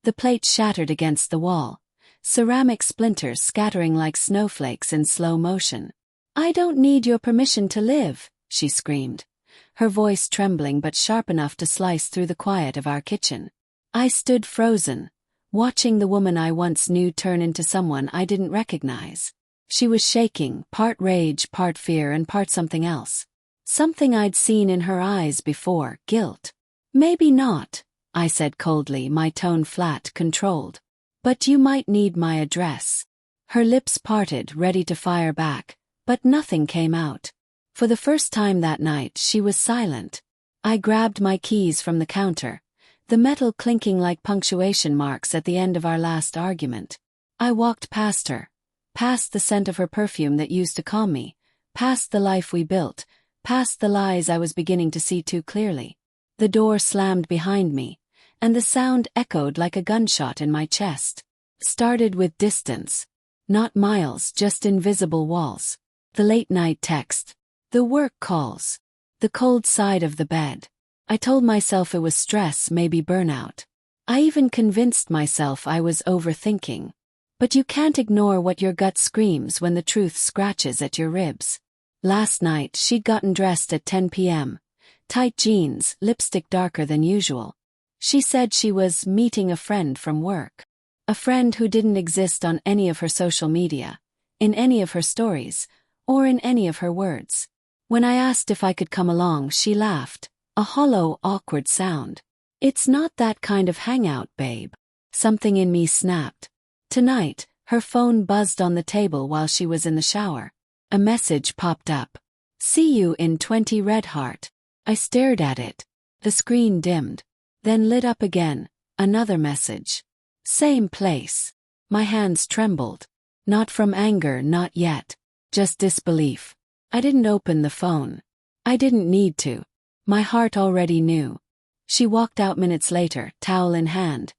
The plate shattered against the wall, ceramic splinters scattering like snowflakes in slow motion. "I don't need your permission to live," she screamed, her voice trembling but sharp enough to slice through the quiet of our kitchen. I stood frozen, watching the woman I once knew turn into someone I didn't recognize. She was shaking, part rage, part fear, and part something else. Something I'd seen in her eyes before, guilt. "Maybe not," I said coldly, my tone flat, controlled. "But you might need my address." Her lips parted, ready to fire back, but nothing came out. For the first time that night, she was silent. I grabbed my keys from the counter, the metal clinking like punctuation marks at the end of our last argument. I walked past her, past the scent of her perfume that used to calm me, past the life we built, past the lies I was beginning to see too clearly. The door slammed behind me, and the sound echoed like a gunshot in my chest. Started with distance. Not miles, just invisible walls. The late-night text. The work calls. The cold side of the bed. I told myself it was stress, maybe burnout. I even convinced myself I was overthinking. But you can't ignore what your gut screams when the truth scratches at your ribs. Last night, she'd gotten dressed at 10 p.m. Tight jeans, lipstick darker than usual. She said she was meeting a friend from work. A friend who didn't exist on any of her social media, in any of her stories, or in any of her words. When I asked if I could come along, she laughed, a hollow, awkward sound. "It's not that kind of hangout, babe." Something in me snapped. Tonight, her phone buzzed on the table while she was in the shower. A message popped up. "See you in 20 red heart." I stared at it. The screen dimmed, then lit up again, another message. "Same place." My hands trembled. Not from anger, not yet. Just disbelief. I didn't open the phone. I didn't need to. My heart already knew. She walked out minutes later, towel in hand,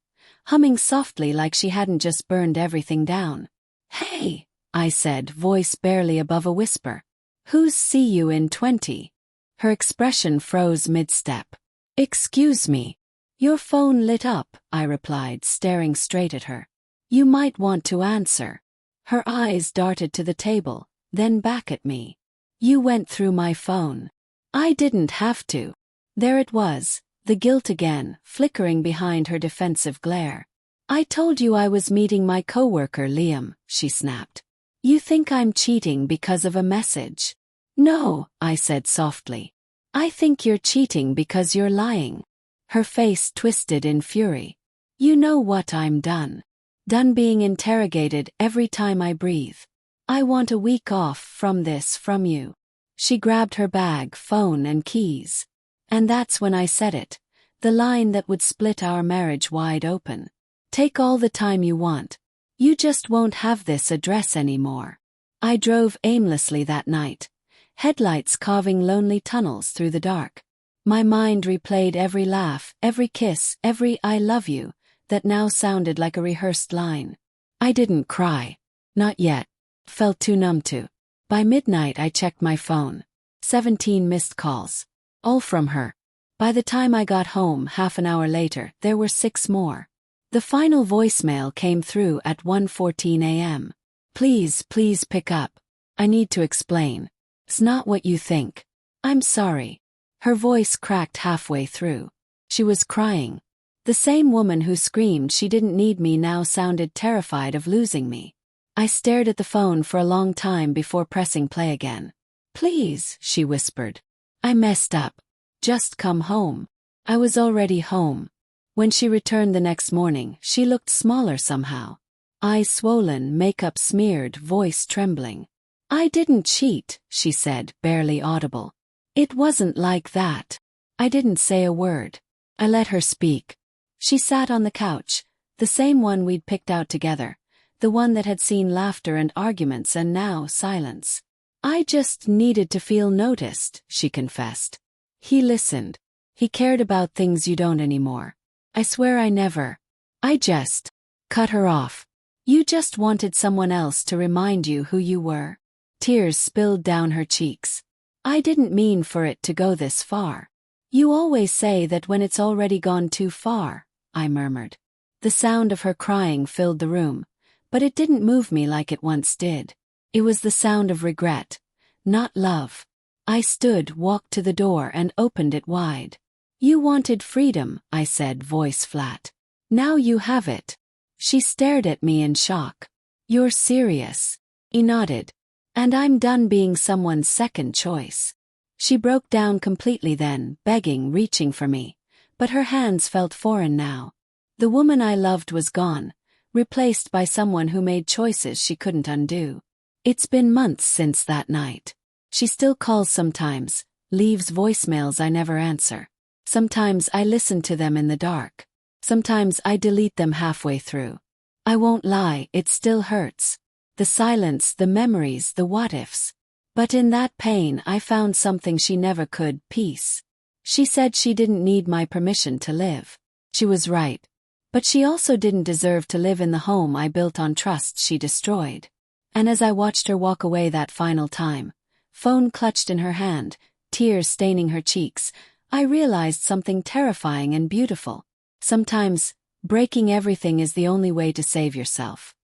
humming softly like she hadn't just burned everything down. "Hey," I said, voice barely above a whisper. "Who's see you in 20? Her expression froze mid-step. "Excuse me." "Your phone lit up," I replied, staring straight at her. "You might want to answer." Her eyes darted to the table, then back at me. "You went through my phone." "I didn't have to." There it was, the guilt again, flickering behind her defensive glare. "I told you I was meeting my coworker Liam," she snapped. "You think I'm cheating because of a message?" "No," I said softly. "I think you're cheating because you're lying." Her face twisted in fury. "You know what, I'm done. Done being interrogated every time I breathe. I want a week off from this, from you." She grabbed her bag, phone and keys. And that's when I said it, the line that would split our marriage wide open. "Take all the time you want. You just won't have this address anymore." I drove aimlessly that night, headlights carving lonely tunnels through the dark. My mind replayed every laugh, every kiss, every "I love you," that now sounded like a rehearsed line. I didn't cry. Not yet. Felt too numb to. By midnight I checked my phone. 17 missed calls. All from her. By the time I got home half an hour later, there were 6 more. The final voicemail came through at 1:14 a.m. "Please pick up. I need to explain. It's not what you think. I'm sorry." Her voice cracked halfway through. She was crying. The same woman who screamed she didn't need me now sounded terrified of losing me. I stared at the phone for a long time before pressing play again. "Please," she whispered. "I messed up. Just come home." I was already home. When she returned the next morning, she looked smaller somehow. Eyes swollen, makeup smeared, voice trembling. "I didn't cheat," she said, barely audible. "It wasn't like that." I didn't say a word. I let her speak. She sat on the couch, the same one we'd picked out together, the one that had seen laughter and arguments and now silence. "I just needed to feel noticed," she confessed. "He listened. He cared about things you don't anymore." "I swear I never." I just cut her off. "You just wanted someone else to remind you who you were." Tears spilled down her cheeks. "I didn't mean for it to go this far." "You always say that when it's already gone too far," I murmured. The sound of her crying filled the room, but it didn't move me like it once did. It was the sound of regret, not love. I stood, walked to the door and opened it wide. You wanted freedom, I said, voice flat. Now you have it. She stared at me in shock. You're serious? I nodded. And I'm done being someone's second choice. She broke down completely then, begging, reaching for me. But her hands felt foreign now. The woman I loved was gone, replaced by someone who made choices she couldn't undo. It's been months since that night. She still calls sometimes, leaves voicemails I never answer. Sometimes I listen to them in the dark. Sometimes I delete them halfway through. I won't lie, it still hurts. The silence, the memories, the what-ifs. But in that pain I found something she never could, peace. She said she didn't need my permission to live. She was right. But she also didn't deserve to live in the home I built on trust she destroyed. And as I watched her walk away that final time, phone clutched in her hand, tears staining her cheeks, I realized something terrifying and beautiful. Sometimes, breaking everything is the only way to save yourself.